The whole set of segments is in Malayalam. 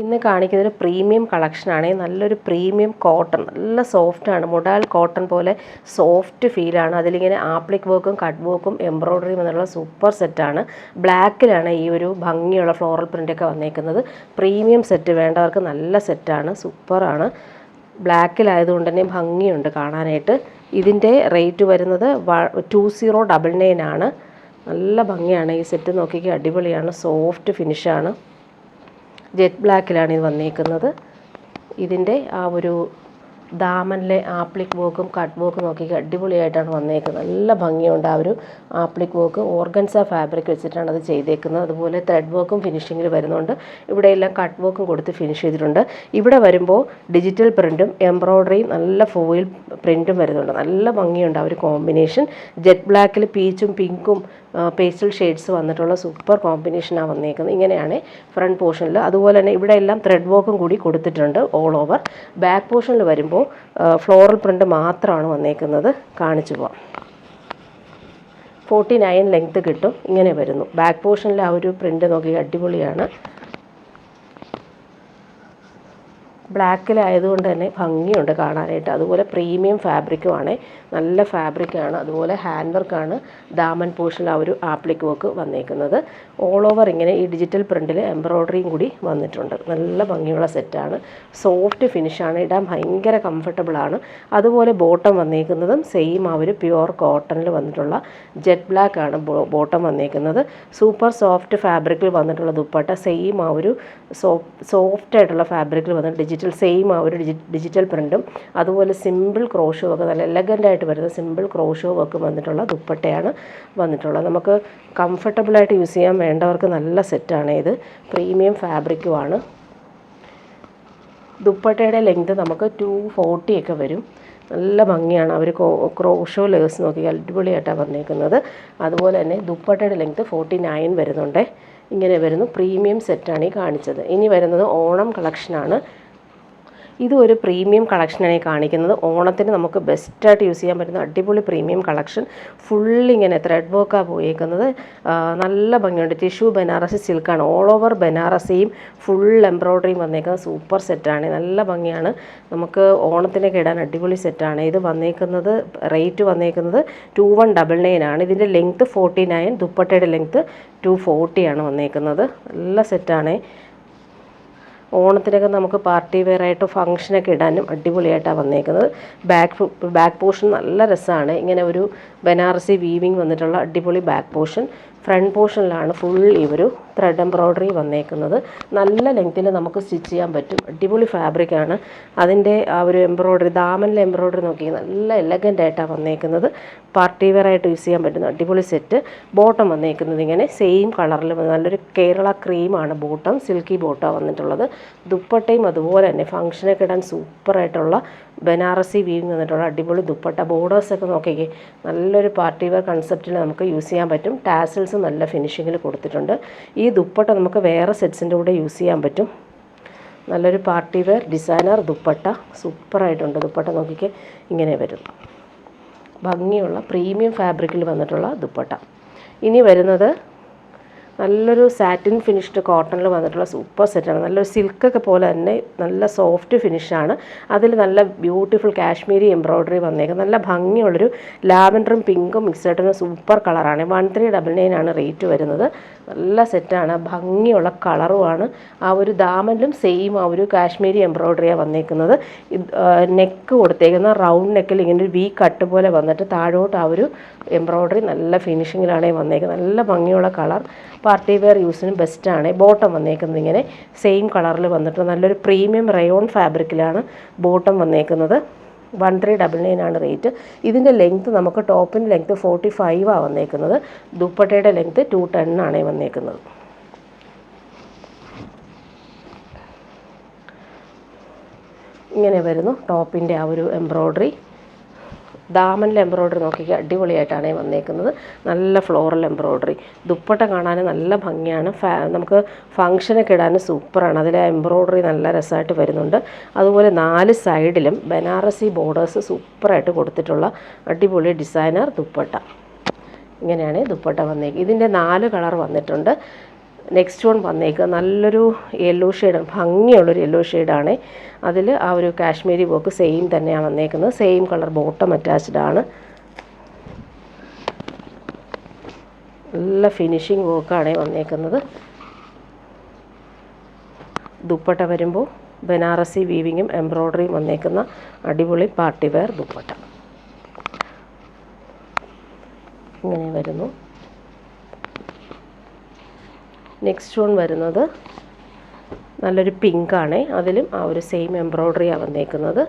ഇന്ന് കാണിക്കുന്നത് ഒരു പ്രീമിയം കളക്ഷനാണ്. നല്ലൊരു പ്രീമിയം കോട്ടൺ, നല്ല സോഫ്റ്റാണ്. മൊഡാൽ കോട്ടൺ പോലെ സോഫ്റ്റ് ഫീലാണ്. അതിലിങ്ങനെ ആപ്ലിക് വർക്കും കട്ട് വർക്കും എംബ്രോയ്ഡറിയും എന്നുള്ള സൂപ്പർ സെറ്റാണ്. ബ്ലാക്കിലാണ് ഈ ഒരു ഭംഗിയുള്ള ഫ്ലോറൽ പ്രിൻ്റൊക്കെ വന്നേക്കുന്നത്. പ്രീമിയം സെറ്റ് വേണ്ടവർക്ക് നല്ല സെറ്റാണ്, സൂപ്പറാണ്. ബ്ലാക്കിലായതുകൊണ്ട് തന്നെ ഭംഗിയുണ്ട് കാണാനായിട്ട്. ഇതിൻ്റെ റേറ്റ് വരുന്നത് 2099 ആണ്. നല്ല ഭംഗിയാണ് ഈ സെറ്റ്. നോക്കിക്കുക, അടിപൊളിയാണ്, സോഫ്റ്റ് ഫിനിഷാണ്. ജെറ്റ് ബ്ലാക്കിലാണ് ഇത് വന്നിരിക്കുന്നത്. ഇതിൻ്റെ ആ ഒരു ദാമനിലെ ആപ്ലിക് വർക്കും കട്ട് വർക്കും നോക്കിക്കുക, അടിപൊളിയായിട്ടാണ് വന്നേക്കുന്നത്. നല്ല ഭംഗിയുണ്ട്. ആ ഒരു ആപ്ലിക് വർക്ക് ഓർഗൻസ ഫാബ്രിക് വെച്ചിട്ടാണ് അത് ചെയ്തേക്കുന്നത്. അതുപോലെ ത്രെഡ് വർക്കും ഫിനിഷിങ്ങിൽ വരുന്നുണ്ട്. ഇവിടെയെല്ലാം കട്ട് വർക്കും കൊടുത്ത് ഫിനിഷ് ചെയ്തിട്ടുണ്ട്. ഇവിടെ വരുമ്പോൾ ഡിജിറ്റൽ പ്രിൻറ്റും എംബ്രോയ്ഡറിയും നല്ല ഫോയിൽ പ്രിൻറ്റും വരുന്നുണ്ട്. നല്ല ഭംഗിയുണ്ട് ആ ഒരു കോമ്പിനേഷൻ. ജെറ്റ് ബ്ലാക്കിൽ പീച്ചും പിങ്കും പേസ്റ്റൽ ഷെയ്ഡ്സ് വന്നിട്ടുള്ള സൂപ്പർ കോമ്പിനേഷനാണ് വന്നേക്കുന്നത്. ഇങ്ങനെയാണ് ഫ്രണ്ട് പോർഷനിൽ. അതുപോലെ തന്നെ ഇവിടെ എല്ലാം ത്രെഡ് വർക്കും കൂടി കൊടുത്തിട്ടുണ്ട് ഓൾ ഓവർ. ബാക്ക് പോർഷനിൽ വരുമ്പോൾ ഫ്ലോറൽ പ്രിൻ്റ് മാത്രമാണ് വന്നേക്കുന്നത്. കാണിച്ചു പോവാം. 49 ലെങ്ത്ത് കിട്ടും. ഇങ്ങനെ വരുന്നു. ബാക്ക് പോർഷനിൽ ആ ഒരു പ്രിൻ്റ് നോക്കി, അടിപൊളിയാണ്. ബ്ലാക്കിലായതുകൊണ്ട് തന്നെ ഭംഗിയുണ്ട് കാണാനായിട്ട്. അതുപോലെ പ്രീമിയം ഫാബ്രിക്കുമാണ്, നല്ല ഫാബ്രിക്കാണ്. അതുപോലെ ഹാൻഡ് വർക്കാണ് ദാമൻ പോർഷനിൽ ആ ഒരു ആപ്ലിക് വർക്ക് വന്നേക്കുന്നത്. ഓൾ ഓവർ ഇങ്ങനെ ഈ ഡിജിറ്റൽ പ്രിൻറ്റിൽ എംബ്രോയ്ഡറിയും കൂടി വന്നിട്ടുണ്ട്. നല്ല ഭംഗിയുള്ള സെറ്റാണ്. സോഫ്റ്റ് ഫിനിഷാണ്, ഇടാൻ ഭയങ്കര കംഫർട്ടബിളാണ്. അതുപോലെ ബോട്ടം വന്നേക്കുന്നതും സെയിം ആ ഒരു പ്യുവർ കോട്ടണിൽ വന്നിട്ടുള്ള ജെറ്റ് ബ്ലാക്കാണ് ബോട്ടം വന്നേക്കുന്നത്. സൂപ്പർ സോഫ്റ്റ് ഫാബ്രിക്കിൽ വന്നിട്ടുള്ള ദുപ്പട്ട സെയിം ആ ഒരു സോഫ്റ്റ് ആയിട്ടുള്ള ഫാബ്രിക്കിൽ വന്നിട്ട് സെയിം ആ ഒരു ഡിജിറ്റൽ പ്രിൻറ്റും അതുപോലെ സിമ്പിൾ ക്രോഷോ ഒക്കെ നല്ല എലഗൻ്റായിട്ട് വരുന്ന സിമ്പിൾ ക്രോഷോ ഒക്കെ വന്നിട്ടുള്ള ദുപ്പട്ടയാണ് വന്നിട്ടുള്ളത്. നമുക്ക് കംഫർട്ടബിളായിട്ട് യൂസ് ചെയ്യാൻ വേണ്ടവർക്ക് നല്ല സെറ്റാണ് ഇത്. പ്രീമിയം ഫാബ്രിക്കുമാണ്. ദുപ്പട്ടയുടെ ലെങ്ത് നമുക്ക് 240 ഒക്കെ വരും. നല്ല ഭംഗിയാണ്. അവർ ക്രോഷോ ലേസ് നോക്കി അടിപൊളിയായിട്ടാണ് വന്നേക്കുന്നത്. അതുപോലെ തന്നെ ദുപ്പട്ടയുടെ ലെങ്ത് 49 വരുന്നുണ്ട്. ഇങ്ങനെ വരുന്നു. പ്രീമിയം സെറ്റാണ് ഈ കാണിച്ചത്. ഇനി വരുന്നത് ഓണം കളക്ഷനാണ്. ഇതും ഒരു പ്രീമിയം കളക്ഷനാണ് ഈ കാണിക്കുന്നത്. ഓണത്തിന് നമുക്ക് ബെസ്റ്റായിട്ട് യൂസ് ചെയ്യാൻ പറ്റുന്ന അടിപൊളി പ്രീമിയം കളക്ഷൻ. ഫുള്ളിങ്ങനെ ത്രെഡ് വർക്കാണ് പോയേക്കുന്നത്. നല്ല ഭംഗിയുണ്ട്. ടിഷ്യൂ ബനാറസി സിൽക്കാണ്. ഓൾ ഓവർ ബനാറസിയും ഫുൾ എംബ്രോയ്ഡറിയും വന്നേക്കുന്നത് സൂപ്പർ സെറ്റാണ്. നല്ല ഭംഗിയാണ്. നമുക്ക് ഓണത്തിനൊക്കെ ഇടാൻ അടിപൊളി സെറ്റാണ് ഇത് വന്നേക്കുന്നത്. റേറ്റ് വന്നേക്കുന്നത് 2199 ആണ്. ഇതിൻ്റെ ലെങ്ത്ത് 49, ദുപ്പട്ടയുടെ ലെങ്ത്ത് 240 ആണ് വന്നേക്കുന്നത്. നല്ല സെറ്റാണ്. ഓണത്തിനൊക്കെ നമുക്ക് പാർട്ടി വെയർ ആയിട്ട് ഫംഗ്ഷനൊക്കെ ഇടാനും അടിപൊളിയായിട്ടാണ് വന്നേക്കുന്നത്. ബാക്ക് പോർഷൻ നല്ല രസമാണ്. ഇങ്ങനെ ഒരു ബനാറസി വീവിങ് വന്നിട്ടുള്ള അടിപൊളി ബാക്ക് പോർഷൻ. ഫ്രണ്ട് പോർഷനിലാണ് ഫുൾ ഈ ഒരു ത്രെഡ് എംബ്രോയ്ഡറി വന്നേക്കുന്നത്. നല്ല ലെങ്ത്തിൽ നമുക്ക് സ്റ്റിച്ച് ചെയ്യാൻ പറ്റും. അടിപൊളി ഫാബ്രിക്കാണ്. അതിൻ്റെ ആ ഒരു എംബ്രോയ്ഡറി, ദാമനിലെ എംബ്രോയ്ഡറി നോക്കി നല്ല എലഗൻ്റായിട്ടാണ് വന്നേക്കുന്നത്. പാർട്ടി വെയർ ആയിട്ട് യൂസ് ചെയ്യാൻ പറ്റുന്ന അടിപൊളി സെറ്റ്. ബോട്ടം വന്നേക്കുന്നത് ഇങ്ങനെ സെയിം കളറിൽ നല്ലൊരു കേരള ക്രീമാണ് ബോട്ടം. സിൽക്കി ബോട്ടമാണ് വന്നിട്ടുള്ളത്. ദുപ്പട്ടയും അതുപോലെ തന്നെ ഫംഗ്ഷനൊക്കെ ഇടാൻ സൂപ്പറായിട്ടുള്ള ബനാറസി വീവിങ് വന്നിട്ടുള്ള അടിപൊളി ദുപ്പട്ട. ബോർഡേഴ്സൊക്കെ നോക്കിക്കേ, നല്ലൊരു പാർട്ടി വെയർ കൺസെപ്റ്റിൽ നമുക്ക് യൂസ് ചെയ്യാൻ പറ്റും. ടാസൽസ് നല്ല ഫിനിഷിങ്ങിൽ കൊടുത്തിട്ടുണ്ട്. ഈ ദുപ്പട്ട നമുക്ക് വേറെ സെറ്റ്സിൻ്റെ കൂടെ യൂസ് ചെയ്യാൻ പറ്റും. നല്ലൊരു പാർട്ടി വെയർ ഡിസൈനർ ദുപ്പട്ട. സൂപ്പറായിട്ടുണ്ട്. ദുപ്പട്ട നോക്കിക്കേ, ഇങ്ങനെ വരും. ഭംഗിയുള്ള പ്രീമിയം ഫാബ്രിക്കിൽ വന്നിട്ടുള്ള ദുപ്പട്ട. ഇനി വരുന്നത് നല്ലൊരു സാറ്റിൻ ഫിനിഷ്ഡ് കോട്ടണിൽ വന്നിട്ടുള്ള സൂപ്പർ സെറ്റാണ്. നല്ലൊരു സിൽക്കൊക്കെ പോലെ തന്നെ നല്ല സോഫ്റ്റ് ഫിനിഷാണ്. അതിൽ നല്ല ബ്യൂട്ടിഫുൾ കാശ്മീരി എംബ്രോയ്ഡറി വന്നേക്കുന്നത്. നല്ല ഭംഗിയുള്ളൊരു ലാവൻഡറും പിങ്കും മിക്സ് ആയിട്ടുള്ള സൂപ്പർ കളറാണ്. 1399 ആണ് റേറ്റ് വരുന്നത്. നല്ല സെറ്റാണ്. ഭംഗിയുള്ള കളറുമാണ്. ആ ഒരു ദാമനിലും സെയിം ആ ഒരു കാശ്മീരി എംബ്രോയ്ഡറിയാണ് വന്നേക്കുന്നത്. നെക്ക് കൊടുത്തേക്കുന്ന റൗണ്ട് നെക്കിൽ ഇങ്ങനെ ഒരു വി കട്ട് പോലെ വന്നിട്ട് താഴോട്ട് ആ ഒരു എംബ്രോയ്ഡറി നല്ല ഫിനിഷിങ്ങിലാണ് വന്നേക്കുന്നത്. നല്ല ഭംഗിയുള്ള കളർ. പാർട്ടി വെയർ യൂസിനും ബെസ്റ്റാണ്. ബോട്ടം വന്നേക്കുന്നത് ഇങ്ങനെ സെയിം കളറിൽ വന്നിട്ട് നല്ലൊരു പ്രീമിയം റയോൺ ഫാബ്രിക്കിലാണ് ബോട്ടം വന്നേക്കുന്നത്. 1399 ആണ് റേറ്റ്. ഇതിൻ്റെ ലെങ്ത്ത് നമുക്ക് ടോപ്പിൻ്റെ ലെങ്ത്ത് 45 ആണ് വന്നേക്കുന്നത്. ദുപ്പട്ടയുടെ ലെങ്ത്ത് 210 ആണ് വന്നേക്കുന്നത്. ഇങ്ങനെ വരുന്നു ടോപ്പിൻ്റെ ആ ഒരു എംബ്രോയ്ഡറി. ദാമനിലെ എംബ്രോയ്ഡറി നോക്കിക്കുക, അടിപൊളിയായിട്ടാണ് വന്നേക്കുന്നത്. നല്ല ഫ്ലോറൽ എംബ്രോയ്ഡറി. ദുപ്പട്ട കാണാൻ നല്ല ഭംഗിയാണ്. നമുക്ക് ഫംഗ്ഷനൊക്കെ ഇടാൻ സൂപ്പറാണ്. അതിലെ എംബ്രോയ്ഡറി നല്ല രസമായിട്ട് വരുന്നുണ്ട്. അതുപോലെ 4 സൈഡിലും ബനാറസി ബോർഡേഴ്സ് സൂപ്പറായിട്ട് കൊടുത്തിട്ടുള്ള അടിപൊളി ഡിസൈനർ ദുപ്പട്ട. ഇങ്ങനെയാണ് ദുപ്പട്ട വന്നേക്കുന്നത്. ഇതിൻ്റെ 4 കളർ വന്നിട്ടുണ്ട്. നെക്സ്റ്റ് വൺ വന്നേക്കുക നല്ലൊരു യെല്ലോ ഷെയ്ഡ്, ഭംഗിയുള്ളൊരു യെല്ലോ ഷെയ്ഡാണ്. അതിൽ ആ ഒരു കാശ്മീരി വർക്ക് സെയിം തന്നെയാണ് വന്നേക്കുന്നത്. സെയിം കളർ ബോട്ടം അറ്റാച്ച്ഡ് ആണ്. നല്ല ഫിനിഷിങ് വർക്കാണ് വന്നേക്കുന്നത്. ദുപ്പട്ട വരുമ്പോൾ ബനാറസി വീവിങ്ങും എംബ്രോയ്ഡറിയും വന്നേക്കുന്ന അടിപൊളി പാർട്ടി വെയർ ദുപ്പട്ട ഇങ്ങനെ വരുന്നു. നെക്സ്റ്റ് വൺ വരുന്നത് നല്ലൊരു പിങ്കാണ്. അതിലും ആ ഒരു സെയിം എംബ്രോയ്ഡറിയാണ് വന്നേക്കുന്നത്.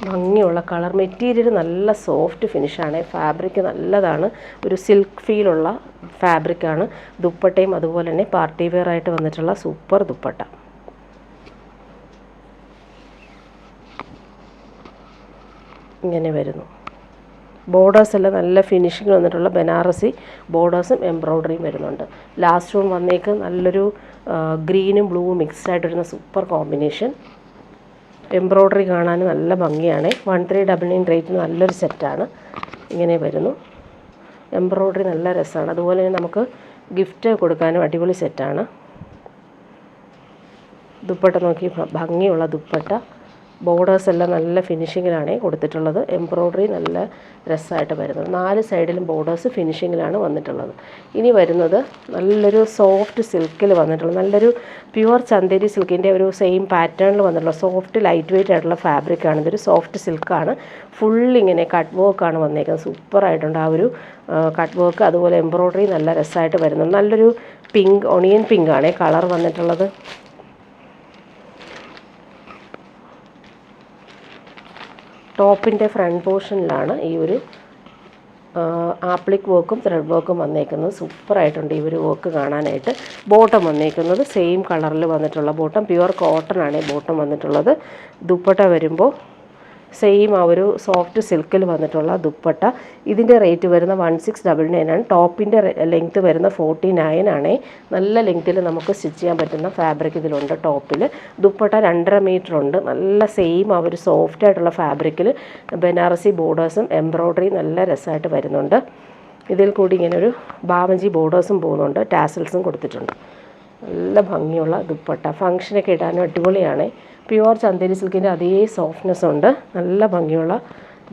ഭംഗിയുള്ള കളർ, മെറ്റീരിയൽ നല്ല സോഫ്റ്റ് ഫിനിഷാണ്, ഫാബ്രിക് നല്ലതാണ്, ഒരു സിൽക്ക് ഫീലുള്ള ഫാബ്രിക്കാണ്. ദുപ്പട്ടയും അതുപോലെ തന്നെ പാർട്ടി വെയർ ആയിട്ട് വന്നിട്ടുള്ള സൂപ്പർ ദുപ്പട്ട ഇങ്ങനെ വരുന്നു. ബോർഡേഴ്സ് എല്ലാം നല്ല ഫിനിഷിങ് വന്നിട്ടുള്ള ബനാറസി ബോർഡേഴ്സും എംബ്രോയ്ഡറിയും വരുന്നുണ്ട്. ലാസ്റ്റ് വൺ വന്നേക്ക് നല്ലൊരു ഗ്രീനും ബ്ലൂവും മിക്സ്ഡ് ആയിട്ട് വരുന്ന സൂപ്പർ കോമ്പിനേഷൻ. എംബ്രോയ്ഡറി കാണാൻ നല്ല ഭംഗിയാണ്. 1399 റേറ്റിന് നല്ലൊരു സെറ്റാണ്. ഇങ്ങനെ വരുന്നു. എംബ്രോയ്ഡറി നല്ല രസമാണ്. അതുപോലെ തന്നെ നമുക്ക് ഗിഫ്റ്റ് കൊടുക്കാനും അടിപൊളി സെറ്റാണ്. ദുപ്പട്ട നോക്കി, ഭംഗിയുള്ള ദുപ്പട്ട. ബോർഡേഴ്സ് എല്ലാം നല്ല ഫിനിഷിങ്ങിലാണ് കൊടുത്തിട്ടുള്ളത്. എംബ്രോയ്ഡറി നല്ല രസമായിട്ട് വരുന്നത്. 4 സൈഡിലും ബോർഡേഴ്സ് ഫിനിഷിങ്ങിലാണ് വന്നിട്ടുള്ളത്. ഇനി വരുന്നത് നല്ലൊരു സോഫ്റ്റ് സിൽക്കിൽ വന്നിട്ടുള്ള നല്ലൊരു പ്യുവർ ചന്ദേരി സിൽക്കിൻ്റെ ഒരു സെയിം പാറ്റേണിൽ വന്നിട്ടുള്ള സോഫ്റ്റ് ലൈറ്റ് വെയിറ്റ് ആയിട്ടുള്ള ഫാബ്രിക്കാണ്. ഇതൊരു സോഫ്റ്റ് സിൽക്കാണ്. ഫുള്ളിങ്ങനെ കട്ട് വർക്കാണ് വന്നേക്കുന്നത്. സൂപ്പറായിട്ടുണ്ട് ആ ഒരു കട്ട് വർക്ക്. അതുപോലെ എംബ്രോയ്ഡറി നല്ല രസമായിട്ട് വരുന്നുണ്ട്. നല്ലൊരു പിങ്ക്, ഒണിയൻ പിങ്കാണ് കളർ വന്നിട്ടുള്ളത്. ടോപ്പിൻ്റെ ഫ്രണ്ട് പോർഷനിലാണ് ഈ ഒരു ആപ്ലിക് വർക്കും ത്രെഡ് വർക്കും വന്നേക്കുന്നത്. സൂപ്പറായിട്ടുണ്ട് ഈ ഒരു വർക്ക് കാണാനായിട്ട്. ബോട്ടം വന്നേക്കുന്നത് സെയിം കളറിൽ വന്നിട്ടുള്ള ബോട്ടം, പ്യുവർ കോട്ടൺ ആണ് ബോട്ടം വന്നിട്ടുള്ളത്. ദുപ്പട്ട വരുമ്പോൾ സെയിം ആ ഒരു സോഫ്റ്റ് സിൽക്കിൽ വന്നിട്ടുള്ള ദുപ്പട്ട. ഇതിൻ്റെ റേറ്റ് വരുന്ന 1699 ആണ്. ടോപ്പിൻ്റെ ലെങ്ത്ത് വരുന്ന 49 ആണ്. നല്ല ലെങ്ത്തിൽ നമുക്ക് സ്റ്റിച്ച് ചെയ്യാൻ പറ്റുന്ന ഫാബ്രിക് ഇതിലുണ്ട്. ടോപ്പിൽ ദുപ്പട്ട 2.5 മീറ്റർ ഉണ്ട്. നല്ല സെയിം ആ ഒരു സോഫ്റ്റ് ആയിട്ടുള്ള ഫാബ്രിക്കിൽ ബനാറസി ബോർഡേഴ്സും എംബ്രോയ്ഡറി നല്ല രസമായിട്ട് വരുന്നുണ്ട്. ഇതിൽ കൂടി ഇങ്ങനെ ഒരു ബാവഞ്ചി ബോർഡേഴ്സും പോകുന്നുണ്ട്, ടാസൽസും കൊടുത്തിട്ടുണ്ട്. നല്ല ഭംഗിയുള്ള ദുപ്പട്ട, ഫങ്ഷനൊക്കെ ഇടാനും അടിപൊളിയാണ്. പ്യുവർ ചന്ദേരി സിൽക്കിൻ്റെ അതേ സോഫ്റ്റ്നെസ് ഉണ്ട്. നല്ല ഭംഗിയുള്ള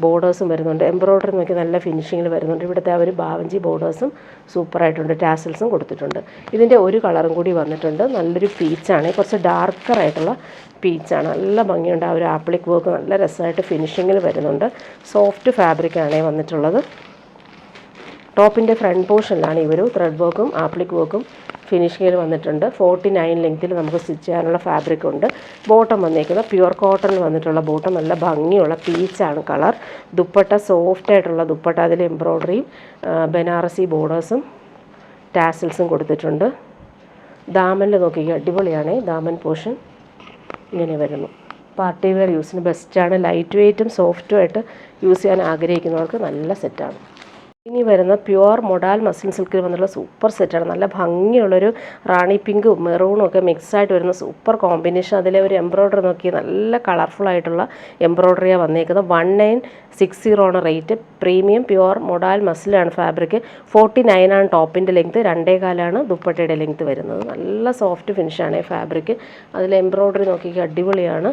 ബോർഡേഴ്സും വരുന്നുണ്ട്. എംബ്രോയ്ഡറി നോക്കി നല്ല ഫിനിഷിങ്ങിൽ വരുന്നുണ്ട്. ഇവിടുത്തെ ആ ഒരു ബാവഞ്ചി ബോർഡേഴ്സും സൂപ്പറായിട്ടുണ്ട്. ടാസൽസും കൊടുത്തിട്ടുണ്ട്. ഇതിൻ്റെ ഒരു കളറും കൂടി വന്നിട്ടുണ്ട്. നല്ലൊരു പീച്ചാണ്, കുറച്ച് ഡാർക്കറായിട്ടുള്ള പീച്ചാണ്. നല്ല ഭംഗിയുണ്ട്. ആ ഒരു ആപ്ലിക് വർക്ക് നല്ല രസമായിട്ട് ഫിനിഷിങ്ങിൽ വരുന്നുണ്ട്. സോഫ്റ്റ് ഫാബ്രിക്കാണ് വന്നിട്ടുള്ളത്. ടോപ്പിൻ്റെ ഫ്രണ്ട് പോർഷനിലാണ് ഈ ഒരു ത്രെഡ് വർക്കും ആപ്ലിക് വർക്കും ഫിനിഷിങ്ങിൽ വന്നിട്ടുണ്ട്. 49 ലെങ്ത്തിൽ നമുക്ക് സ്റ്റിച്ച് ചെയ്യാനുള്ള ഫാബ്രിക് ഉണ്ട്. ബോട്ടം വന്നേക്കുന്നത് പ്യുവർ കോട്ടണിൽ വന്നിട്ടുള്ള ബോട്ടം, നല്ല ഭംഗിയുള്ള പീച്ചാണ് കളർ. ദുപ്പട്ട സോഫ്റ്റ് ആയിട്ടുള്ള ദുപ്പട്ട, അതിൽ എംബ്രോയ്ഡറിയും ബനാറസി ബോർഡേഴ്സും ടാസൽസും കൊടുത്തിട്ടുണ്ട്. ദാമനിൽ നോക്കിക്കുക, അടിപൊളിയാണ് ദാമൻ പോർഷൻ. ഇങ്ങനെ വരുന്നു. പാർട്ടി വെയർ യൂസിന് ബെസ്റ്റാണ്. ലൈറ്റ് വെയ്റ്റും സോഫ്റ്റും ആയിട്ട് യൂസ് ചെയ്യാൻ ആഗ്രഹിക്കുന്നവർക്ക് നല്ല സെറ്റാണ്. ഇനി വരുന്ന പ്യുവർ മൊഡാൽ മസ്ലിൻ സിൽക്കിൽ വന്നുള്ള സൂപ്പർ സെറ്റാണ്. നല്ല ഭംഗിയുള്ളൊരു റാണി പിങ്കും മെറൂണും ഒക്കെ മിക്സായിട്ട് വരുന്ന സൂപ്പർ കോമ്പിനേഷൻ. അതിലെ ഒരു എംബ്രോയ്ഡറി നോക്കി നല്ല കളർഫുൾ ആയിട്ടുള്ള എംബ്രോയ്ഡറിയാണ് വന്നേക്കുന്നത്. 1960 ആണ് റേറ്റ്. പ്രീമിയം പ്യുവർ മൊഡാൽ മസ്ലിനാണ് ഫാബ്രിക്. 49 ആണ് ടോപ്പിൻ്റെ ലെങ്ത്ത്. 2.25 ദുപ്പട്ടയുടെ ലെങ്ത്ത് വരുന്നത്. നല്ല സോഫ്റ്റ് ഫിനിഷാണ് ഫാബ്രിക്. അതിൽ എംബ്രോയ്ഡറി നോക്കിക്കുക, അടിപൊളിയാണ്.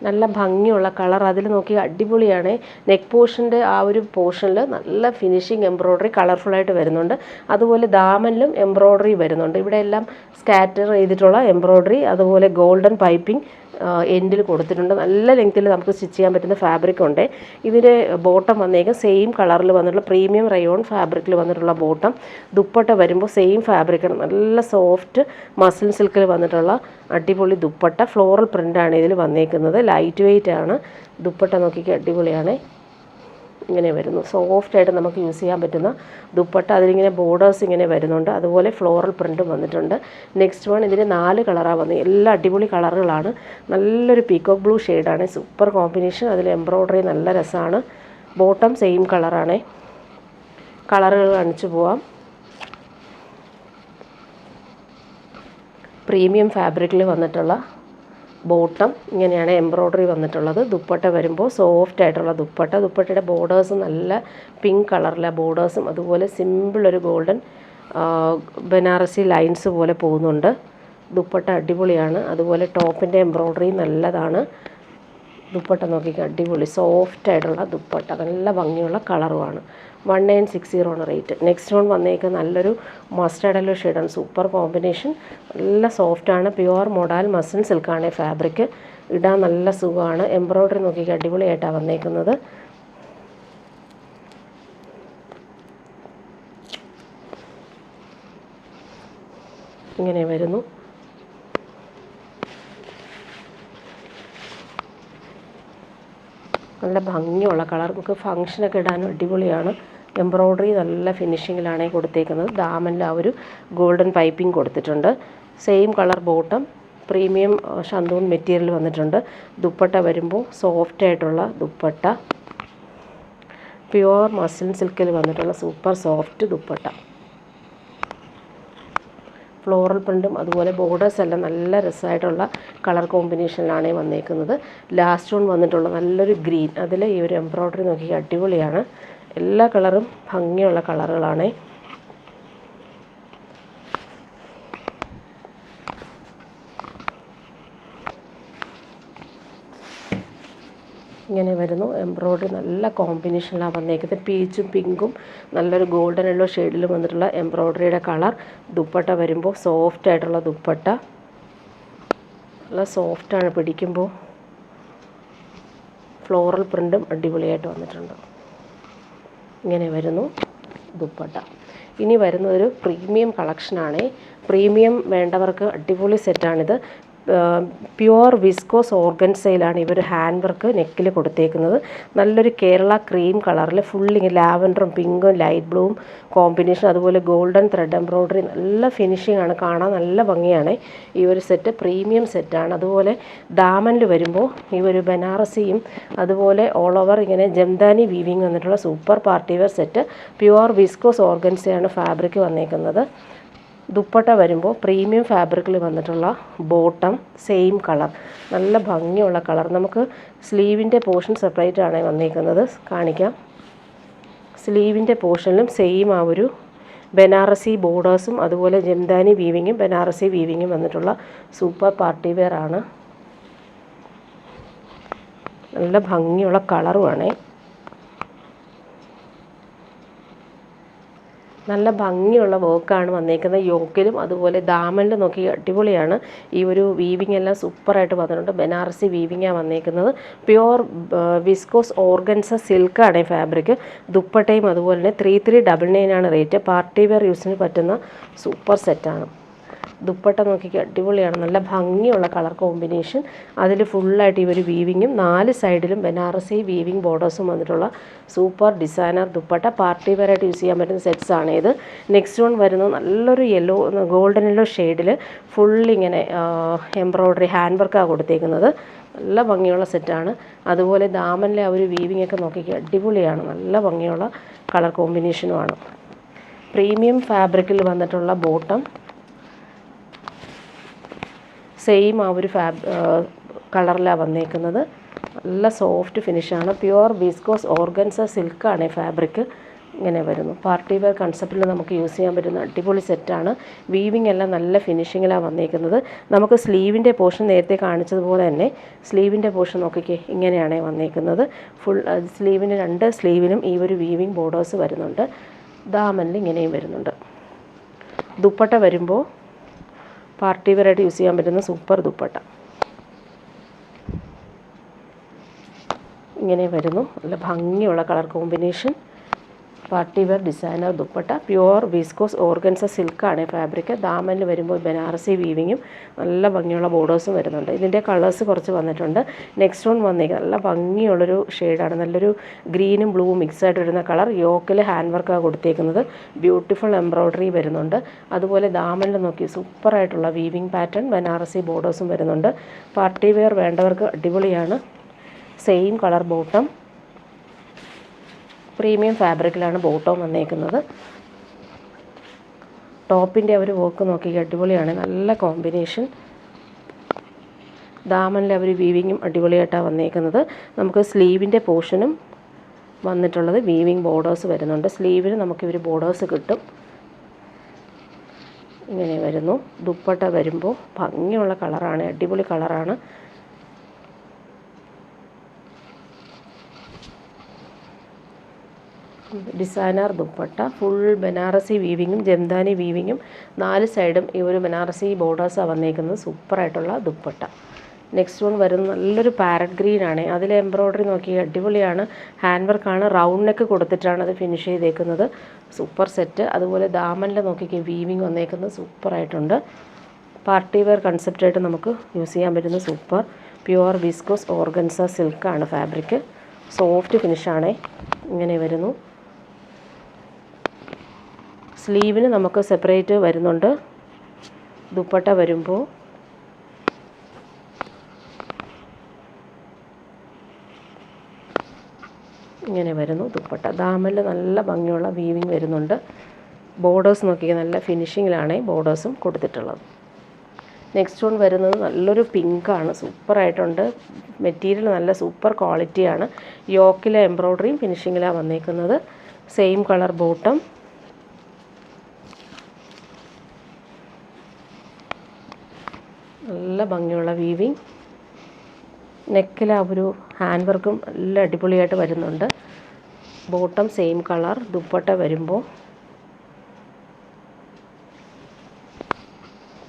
നല്ല ഭംഗിയുള്ള കളർ, അതിൽ നോക്കി അടിപൊളിയാണ്. നെക്ക് പോർഷൻ്റെ ആ ഒരു പോർഷനിൽ നല്ല ഫിനിഷിങ് എംബ്രോയ്ഡറി കളർഫുള്ളായിട്ട് വരുന്നുണ്ട്. അതുപോലെ ദാമനിലും എംബ്രോയ്ഡറി വരുന്നുണ്ട്. ഇവിടെ എല്ലാം സ്കാറ്റർ ചെയ്തിട്ടുള്ള എംബ്രോയ്ഡറി, അതുപോലെ ഗോൾഡൻ പൈപ്പിംഗ് എൻഡിൽ കൊടുത്തിട്ടുണ്ട്. നല്ല ലെങ്ത്തിൽ നമുക്ക് സ്റ്റിച്ച് ചെയ്യാൻ പറ്റുന്ന ഫാബ്രിക് ഉണ്ട്. ഇതിൻ്റെ ബോട്ടം വന്നേക്കും സെയിം കളറിൽ വന്നിട്ടുള്ള പ്രീമിയം റയോൺ ഫാബ്രിക്കിൽ വന്നിട്ടുള്ള ബോട്ടം. ദുപ്പട്ട വരുമ്പോൾ സെയിം ഫാബ്രിക്കാണ്, നല്ല സോഫ്റ്റ് മസിൽ സിൽക്കിൽ വന്നിട്ടുള്ള അടിപൊളി ദുപ്പട്ട. ഫ്ലോറൽ പ്രിൻ്റാണ് ഇതിൽ വന്നേക്കുന്നത്. ലൈറ്റ് വെയ്റ്റ് ആണ് ദുപ്പട്ട. നോക്കിക്ക് അടിപൊളിയാണ്. ഇങ്ങനെ വരുന്നു. സോഫ്റ്റായിട്ട് നമുക്ക് യൂസ് ചെയ്യാൻ പറ്റുന്ന ദുപ്പട്ട. അതിലിങ്ങനെ ബോർഡേഴ്സ് ഇങ്ങനെ വരുന്നുണ്ട്. അതുപോലെ ഫ്ലോറൽ പ്രിൻറ്റും വന്നിട്ടുണ്ട്. നെക്സ്റ്റ് വൺ, ഇതിന് 4 കളറാണ് വന്നത്. എല്ലാം അടിപൊളി കളറുകളാണ്. നല്ലൊരു പീക്കോക്ക് ബ്ലൂ ഷെയ്ഡാണ്, സൂപ്പർ കോമ്പിനേഷൻ. അതിൽ എംബ്രോയ്ഡറി നല്ല രസമാണ്. ബോട്ടം സെയിം കളറാണ്. കളറുകൾ കാണിച്ചു പോവാം. പ്രീമിയം ഫാബ്രിക്കിൽ വന്നിട്ടുള്ള ബോട്ടം ഇങ്ങനെയാണ് എംബ്രോയ്ഡറി വന്നിട്ടുള്ളത്. ദുപ്പട്ട വരുമ്പോൾ സോഫ്റ്റ് ആയിട്ടുള്ള ദുപ്പട്ട. ദുപ്പട്ടയുടെ ബോർഡേഴ്സ് നല്ല പിങ്ക് കളറിലെ ബോർഡേഴ്സും അതുപോലെ സിമ്പിൾ ഒരു ഗോൾഡൻ ബനാറസി ലൈൻസ് പോലെ പോകുന്നുണ്ട്. ദുപ്പട്ട അടിപൊളിയാണ്. അതുപോലെ ടോപ്പിൻ്റെ എംബ്രോയ്ഡറി നല്ലതാണ്. ദുപ്പട്ട നോക്കിക്കുക, അടിപൊളി സോഫ്റ്റ് ആയിട്ടുള്ള ദുപ്പട്ട, നല്ല ഭംഗിയുള്ള കളറുമാണ്. 1960 ആണ് റേറ്റ്. നെക്സ്റ്റ് വൺ വന്നേക്കുന്നത് നല്ലൊരു മസ്റ്റേർഡ് യെല്ലോ ഷെയ്ഡാണ്. സൂപ്പർ കോമ്പിനേഷൻ, നല്ല സോഫ്റ്റാണ്. പ്യുവർ മൊഡാൽ മസിൻ സിൽക്കാണ് ഫാബ്രിക്. ഇടാൻ നല്ല സുഖമാണ്. എംബ്രോയ്ഡറി നോക്കിക്കുക, അടിപൊളിയായിട്ടാണ് വന്നേക്കുന്നത്. ഇങ്ങനെ വരുന്നു. നല്ല ഭംഗിയുള്ള കളർ, നമുക്ക് ഫങ്ഷനൊക്കെ ഇടാനും അടിപൊളിയാണ്. എംബ്രോയ്ഡറി നല്ല ഫിനിഷിങ്ങിലാണ് കൊടുത്തേക്കുന്നത്. ദാമനിൽ ആ ഒരു ഗോൾഡൻ പൈപ്പിംഗ് കൊടുത്തിട്ടുണ്ട്. Same colour bottom, premium shantoon material വന്നിട്ടുണ്ട്. ദുപ്പട്ട വരുമ്പോൾ സോഫ്റ്റ് ആയിട്ടുള്ള ദുപ്പട്ട, പ്യുവർ മസിൻ സിൽക്കിൽ വന്നിട്ടുള്ള സൂപ്പർ സോഫ്റ്റ് ദുപ്പട്ട. ഫ്ലോറൽ പ്രിൻറ്റും അതുപോലെ ബോർഡേഴ്സ് എല്ലാം നല്ല രസമായിട്ടുള്ള കളർ കോമ്പിനേഷനിലാണ് വന്നേക്കുന്നത്. ലാസ്റ്റ് വൺ വന്നിട്ടുള്ള നല്ലൊരു ഗ്രീൻ, അതിൽ ഈ ഒരു എംബ്രോയ്ഡറി നോക്കി അടിപൊളിയാണ്. എല്ലാ കളറും ഭംഗിയുള്ള കളറുകളാണ്. ഇങ്ങനെ വരുന്നു. എംബ്രോയ്ഡറി നല്ല കോമ്പിനേഷനിലാണ് വന്നേക്കുന്നത്. പീച്ചും പിങ്കും നല്ലൊരു ഗോൾഡൻ യെല്ലോ ഷെയ്ഡിലും വന്നിട്ടുള്ള എംബ്രോയ്ഡറിയുടെ കളർ. ദുപ്പട്ട വരുമ്പോൾ സോഫ്റ്റ് ആയിട്ടുള്ള ദുപ്പട്ട, നല്ല സോഫ്റ്റാണ് പിടിക്കുമ്പോൾ. ഫ്ലോറൽ പ്രിൻറ്റും അടിപൊളിയായിട്ട് വന്നിട്ടുണ്ട്. ഇങ്ങനെ വരുന്നു ദുപ്പട്ട. ഇനി വരുന്നതൊരു പ്രീമിയം കളക്ഷനാണ്. പ്രീമിയം വേണ്ടവർക്ക് അടിപൊളി സെറ്റാണിത്. പ്യുവർ വിസ്കോസ് ഓർഗൻസയിലാണ് ഇവർ ഹാൻഡ് വർക്ക് നെക്കിൽ കൊടുത്തേക്കുന്നത്. നല്ലൊരു കേരള ക്രീം കളറിൽ ഫുള്ളിങ് ലാവൻഡറും പിങ്കും ലൈറ്റ് ബ്ലൂവും കോമ്പിനേഷൻ, അതുപോലെ ഗോൾഡൻ ത്രെഡ് എംബ്രോയ്ഡറി, നല്ല ഫിനിഷിംഗ് ആണ്, കാണാൻ നല്ല ഭംഗിയാണ്. ഈ ഒരു സെറ്റ് പ്രീമിയം സെറ്റാണ്. അതുപോലെ ദാമനിൽ വരുമ്പോൾ ഈ ഒരു ബനാറസിയും അതുപോലെ ഓൾ ഓവർ ഇങ്ങനെ ജംദാനി വീവിങ് വന്നിട്ടുള്ള super party wear set. Pure viscose ഓർഗൻസയാണ് ഫാബ്രിക് വന്നേക്കുന്നത്. ദുപ്പട്ട വരുമ്പോൾ പ്രീമിയം ഫാബ്രിക്കിൽ വന്നിട്ടുള്ള ബോട്ടം, സെയിം കളർ, നല്ല ഭംഗിയുള്ള കളർ. നമുക്ക് സ്ലീവിൻ്റെ പോർഷൻ സെപ്പറേറ്റ് ആണ് വന്നിരിക്കുന്നത്, കാണിക്കാം. സ്ലീവിൻ്റെ പോർഷനിലും സെയിം ആ ഒരു ബനാറസി ബോർഡേഴ്സും അതുപോലെ ജംദാനി വീവിങ്ങും ബനാറസി വീവിങ്ങും വന്നിട്ടുള്ള സൂപ്പർ പാർട്ടി വെയർ ആണ്. നല്ല ഭംഗിയുള്ള കളറുമാണ്. നല്ല ഭംഗിയുള്ള വർക്കാണ് വന്നേക്കുന്നത്. യോക്കിലും അതുപോലെ ദാമനിലും നോക്കി അടിപൊളിയാണ്. ഈ ഒരു വീവിങ് എല്ലാം സൂപ്പറായിട്ട് വന്നിട്ടുണ്ട്. ബനാറസി വീവിങ്ങാണ് വന്നേക്കുന്നത്. പ്യുവർ വിസ്കോസ് ഓർഗൻസ സിൽക്കാണ് ഫാബ്രിക്. ദുപ്പട്ടയും അതുപോലെ തന്നെ 3399 റേറ്റ്. പാർട്ടി വെയർ യൂസിന് പറ്റുന്ന സൂപ്പർ സെറ്റാണ്. ദുപ്പട്ട നോക്കിക്കുക, അടിപൊളിയാണ്. നല്ല ഭംഗിയുള്ള കളർ കോമ്പിനേഷൻ. അതിൽ ഫുള്ളായിട്ട് ഈ ഒരു വീവിങ്ങും 4 സൈഡിലും ബനാറസി വീവിങ് ബോർഡേഴ്സും വന്നിട്ടുള്ള സൂപ്പർ ഡിസൈനർ ദുപ്പട്ട. പാർട്ടി വെയറായിട്ട് യൂസ് ചെയ്യാൻ പറ്റുന്ന സെറ്റ്സാണ് ഇത്. നെക്സ്റ്റ് വൺ വരുന്നത് നല്ലൊരു യെല്ലോ ഗോൾഡൻ യെല്ലോ ഷെയ്ഡിൽ ഫുള്ളിങ്ങനെ എംബ്രോയ്ഡറി ഹാൻഡ് വർക്കാണ് കൊടുത്തേക്കുന്നത്. നല്ല ഭംഗിയുള്ള സെറ്റാണ്. അതുപോലെ ദാമനിലെ ആ ഒരു വീവിങ് ഒക്കെ നോക്കിക്കുക, അടിപൊളിയാണ്. നല്ല ഭംഗിയുള്ള കളർ കോമ്പിനേഷനുമാണ്. പ്രീമിയം ഫാബ്രിക്കിൽ വന്നിട്ടുള്ള ബോട്ടം, സെയിം ആ ഒരു കളറിലാണ് വന്നേക്കുന്നത്. നല്ല സോഫ്റ്റ് ഫിനിഷാണ്. പ്യുവർ വിസ്കോസ് ഓർഗൻസ സിൽക്കാണ് ഫാബ്രിക്. ഇങ്ങനെ വരുന്നു. പാർട്ടി വെയർ കൺസെപ്റ്റിൽ നമുക്ക് യൂസ് ചെയ്യാൻ പറ്റുന്ന അടിപൊളി സെറ്റാണ്. വീവിങ് എല്ലാം നല്ല ഫിനിഷിങ്ങിലാണ് വന്നേക്കുന്നത്. നമുക്ക് സ്ലീവിൻ്റെ പോർഷൻ നേരത്തെ കാണിച്ചതുപോലെ തന്നെ സ്ലീവിൻ്റെ പോർഷൻ നോക്കിക്കേ, ഇങ്ങനെയാണ് വന്നേക്കുന്നത്. ഫുൾ സ്ലീവിന് 2 സ്ലീവിനും ഈ ഒരു വീവിങ് ബോർഡേഴ്സ് വരുന്നുണ്ട്. ദാമനിൽ ഇങ്ങനെയും വരുന്നുണ്ട്. ദുപ്പട്ട വരുമ്പോൾ പാർട്ടി വെയറായിട്ട് യൂസ് ചെയ്യാൻ പറ്റുന്ന സൂപ്പർ ദുപ്പട്ട ഇങ്ങനെ വരുന്നു. നല്ല ഭംഗിയുള്ള colour combination. Party wear designer dupatta. Pure viscose organza സിൽക്കാണ് ഫാബ്രിക്. ദാമനിൽ വരുമ്പോൾ ബനാറസി വീവിങ്ങും നല്ല ഭംഗിയുള്ള ബോർഡേഴ്സും വരുന്നുണ്ട്. ഇതിൻ്റെ കളേഴ്സ് കുറച്ച് വന്നിട്ടുണ്ട്. നെക്സ്റ്റ് വൺ വന്നേക്കുക, നല്ല ഭംഗിയുള്ളൊരു ഷെയ്ഡാണ്. നല്ലൊരു ഗ്രീനും ബ്ലൂവും മിക്സ് ആയിട്ട് വരുന്ന കളർ. യോക്കിൽ ഹാൻഡ് വർക്കാണ് കൊടുത്തേക്കുന്നത്. ബ്യൂട്ടിഫുൾ എംബ്രോയ്ഡറി വരുന്നുണ്ട്. അതുപോലെ ദാമനിൽ നോക്കി സൂപ്പറായിട്ടുള്ള വീവിങ് പാറ്റേൺ, ബനാറസി ബോർഡേഴ്സും വരുന്നുണ്ട്. പാർട്ടി വെയർ വേണ്ടവർക്ക് അടിപൊളിയാണ്. സെയിം കളർ ബോട്ടം, പ്രീമിയം ഫാബ്രിക്കിലാണ് ബോട്ടം വന്നേക്കുന്നത്. ടോപ്പിൻ്റെ ഒരു വർക്ക് നോക്കി അടിപൊളിയാണ്. നല്ല കോമ്പിനേഷൻ. ദാമനിൽ അവർ വീവിങ്ങും അടിപൊളിയായിട്ടാണ് വന്നേക്കുന്നത്. നമുക്ക് സ്ലീവിൻ്റെ പോർഷനും വന്നിട്ടുള്ളത് വീവിങ് ബോർഡേഴ്സ് വരുന്നുണ്ട്. സ്ലീവിന് നമുക്കിവർ ബോർഡേഴ്സ് കിട്ടും. ഇങ്ങനെ വരുന്നു. ദുപ്പട്ട വരുമ്പോൾ ഭംഗിയുള്ള കളറാണ്, അടിപൊളി കളറാണ്. ഡിസൈനർ ദുപ്പട്ട ഫുൾ ബനാറസി വീവിങ്ങും ജംദാനി വീവിങ്ങും 4 സൈഡും ഈ ഒരു ബനാറസി ബോർഡേഴ്സാണ് വന്നേക്കുന്നത്. സൂപ്പറായിട്ടുള്ള ദുപ്പട്ട. നെക്സ്റ്റ് വൺ വരുന്നത് നല്ലൊരു പാരറ്റ് ഗ്രീൻ ആണ്. അതിൽ എംബ്രോയ്ഡറി നോക്കി അടിപൊളിയാണ്. ഹാൻഡ് വർക്കാണ്, റൗണ്ട് നെക്ക് കൊടുത്തിട്ടാണ് അത് ഫിനിഷ് ചെയ്തേക്കുന്നത്. Super set. അതുപോലെ ദാമനിൽ നോക്കിക്കേ വീവിങ് വന്നേക്കുന്നത് സൂപ്പറായിട്ടുണ്ട്. പാർട്ടി വെയർ കൺസെപ്റ്റായിട്ട് നമുക്ക് യൂസ് ചെയ്യാൻ പറ്റുന്ന സൂപ്പർ പ്യുവർ വിസ്കോസ് ഓർഗൻസ സിൽക്കാണ് ഫാബ്രിക്. സോഫ്റ്റ് ഫിനിഷാണേ. ഇങ്ങനെ വരുന്നു. സ്ലീവിന് നമുക്ക് സെപ്പറേറ്റ് വരുന്നുണ്ട്. ദുപ്പട്ട വരുമ്പോൾ ഇങ്ങനെ വരുന്നു ദുപ്പട്ട. ദാമനിൽ നല്ല ഭംഗിയുള്ള വീവിങ് വരുന്നുണ്ട്. ബോർഡേഴ്സ് നോക്കിയാൽ നല്ല ഫിനിഷിങ്ങിലാണ് ബോർഡേഴ്സും കൊടുത്തിട്ടുള്ളത്. നെക്സ്റ്റ് വൺ വരുന്നത് നല്ലൊരു പിങ്കാണ്. സൂപ്പറായിട്ടുണ്ട്. മെറ്റീരിയൽ നല്ല സൂപ്പർ ക്വാളിറ്റിയാണ്. യോക്കിലെ എംബ്രോയ്ഡറിയും ഫിനിഷിങ്ങിലാണ് വന്നേക്കുന്നത്. Same colour bottom. നല്ല ഭംഗിയുള്ള വീവിങ്. നെക്കിൽ ആ ഒരു ഹാൻഡ് വർക്കും നല്ല അടിപൊളിയായിട്ട് വരുന്നുണ്ട്. Bottom same colour. ദുപ്പട്ട വരുമ്പോൾ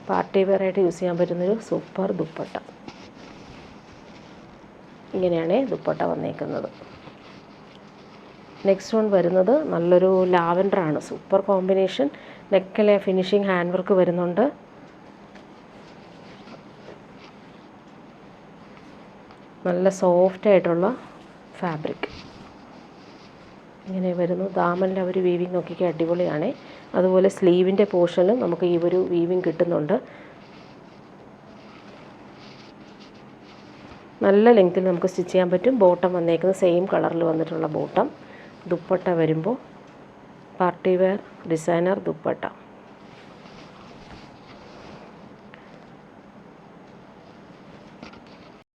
പാർട്ടി വെയറായിട്ട് യൂസ് ചെയ്യാൻ പറ്റുന്നൊരു സൂപ്പർ ദുപ്പട്ട. ഇങ്ങനെയാണ് ദുപ്പട്ട വന്നേക്കുന്നത്. നെക്സ്റ്റ് വൺ വരുന്നത് നല്ലൊരു ലാവൻഡറാണ്. Super combination. നെക്കിലെ ഫിനിഷിങ് ഹാൻഡ് വർക്ക് വരുന്നുണ്ട്. നല്ല സോഫ്റ്റ് ആയിട്ടുള്ള ഫാബ്രിക്. ഇങ്ങനെ വരുന്നു. ദാമനിൽ അവർ വീവിങ് നോക്കിക്കാൻ അടിപൊളിയാണ്. അതുപോലെ സ്ലീവിൻ്റെ പോർഷനിലും നമുക്ക് ഈ ഒരു വീവിങ് കിട്ടുന്നുണ്ട്. നല്ല ലെങ്ത്തിൽ നമുക്ക് സ്റ്റിച്ച് ചെയ്യാൻ പറ്റും. ബോട്ടം വന്നേക്കുന്നത് സെയിം കളറിൽ വന്നിട്ടുള്ള ബോട്ടം. ദുപ്പട്ട വരുമ്പോൾ പാർട്ടി വെയർ ഡിസൈനർ ദുപ്പട്ട.